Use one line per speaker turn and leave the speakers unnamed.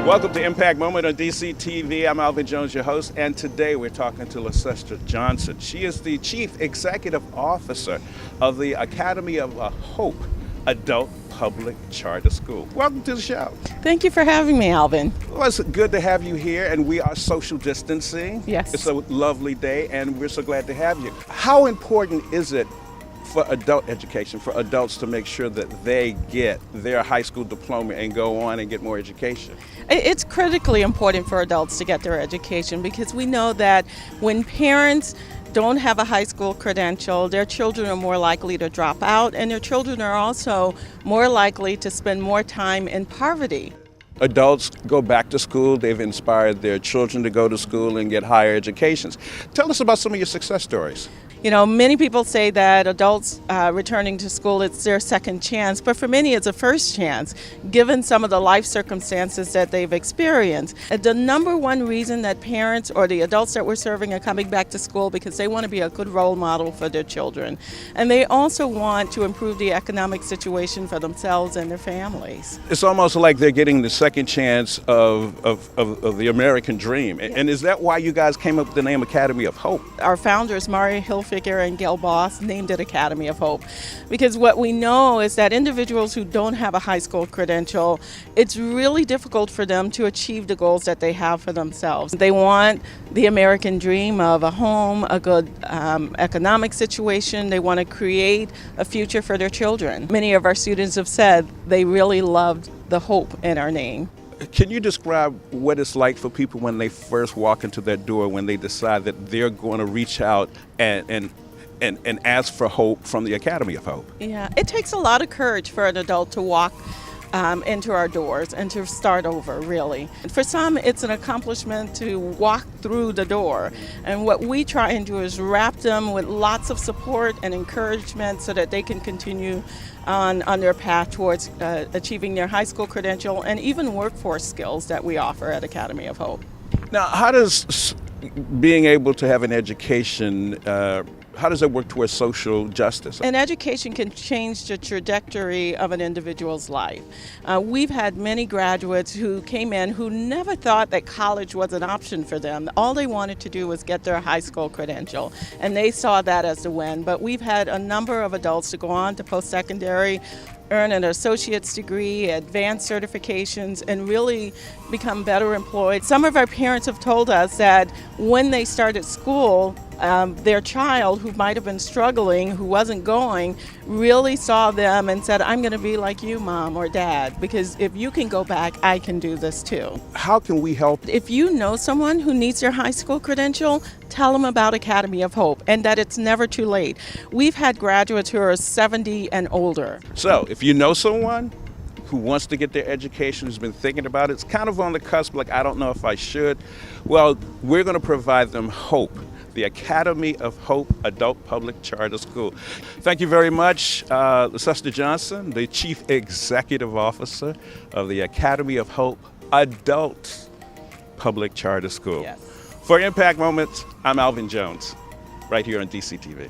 Welcome to Impact Moment on DC TV. I'm Alvin Jones, your host, and today we're talking to Lysesta Johnson. She is the Chief Executive Officer of the Academy of Hope Adult Public Charter School. Welcome to the show.
Thank you for having me, Alvin.
Well, it's good to have you here, and we are social distancing.
Yes.
It's a lovely day, and we're so glad to have you. How important is it for adult education, for adults to make sure that they get their high school diploma and go on and get more education?
It's critically important for adults to get their education because we know that when parents don't have a high school credential, their children are more likely to drop out, and their children are also more likely to spend more time in poverty.
Adults go back to school. They've inspired their children to go to school and get higher educations. Tell us about some of your success stories.
You know, many people say that adults returning to school, it's their second chance, but for many it's a first chance, given some of the life circumstances that they've experienced. The number one reason that parents or the adults that we're serving are coming back to school because they want to be a good role model for their children. And they also want to improve the economic situation for themselves and their families.
It's almost like they're getting the second chance of the American dream.
Yes.
And is that why you guys came up with the name Academy of Hope?
Our founders, Maria Hilfiger and Gail Boss, named it Academy of Hope because what we know is that individuals who don't have a high school credential, it's really difficult for them to achieve the goals that they have for themselves. They want the American dream of a home, a good economic situation. They want to create a future for their children. Many of our students have said they really loved the hope in our name.
Can you describe what it's like for people when they first walk into that door, when they decide that they're going to reach out and ask for hope from the Academy of Hope?
Yeah, it takes a lot of courage for an adult to walk into our doors and to start over, really. For some, it's an accomplishment to walk through the door. And what we try and do is wrap them with lots of support and encouragement so that they can continue on their path towards achieving their high school credential and even workforce skills that we offer at Academy of Hope.
Now, how does being able to have an education, how does that work towards social justice?
And education can change the trajectory of an individual's life. We've had many graduates who came in who never thought that college was an option for them. All they wanted to do was get their high school credential, and they saw that as a win. But we've had a number of adults to go on to post-secondary, earn an associate's degree, advanced certifications, and really become better employed. Some of our parents have told us that when they started school, their child who might have been struggling, who wasn't going, really saw them and said, I'm going to be like you, Mom or Dad, because if you can go back, I can do this too.
How can we help?
If you know someone who needs their high school credential, tell them about Academy of Hope and that it's never too late. We've had graduates who are 70 and older.
So if you know someone who wants to get their education, who's been thinking about it, it's kind of on the cusp, like, I don't know if I should. Well, we're going to provide them hope. The Academy of Hope Adult Public Charter School. Thank you very much, Lysesta Johnson, the Chief Executive Officer of the Academy of Hope Adult Public Charter School.
Yes.
For Impact Moments, I'm Alvin Jones, right here on DC TV.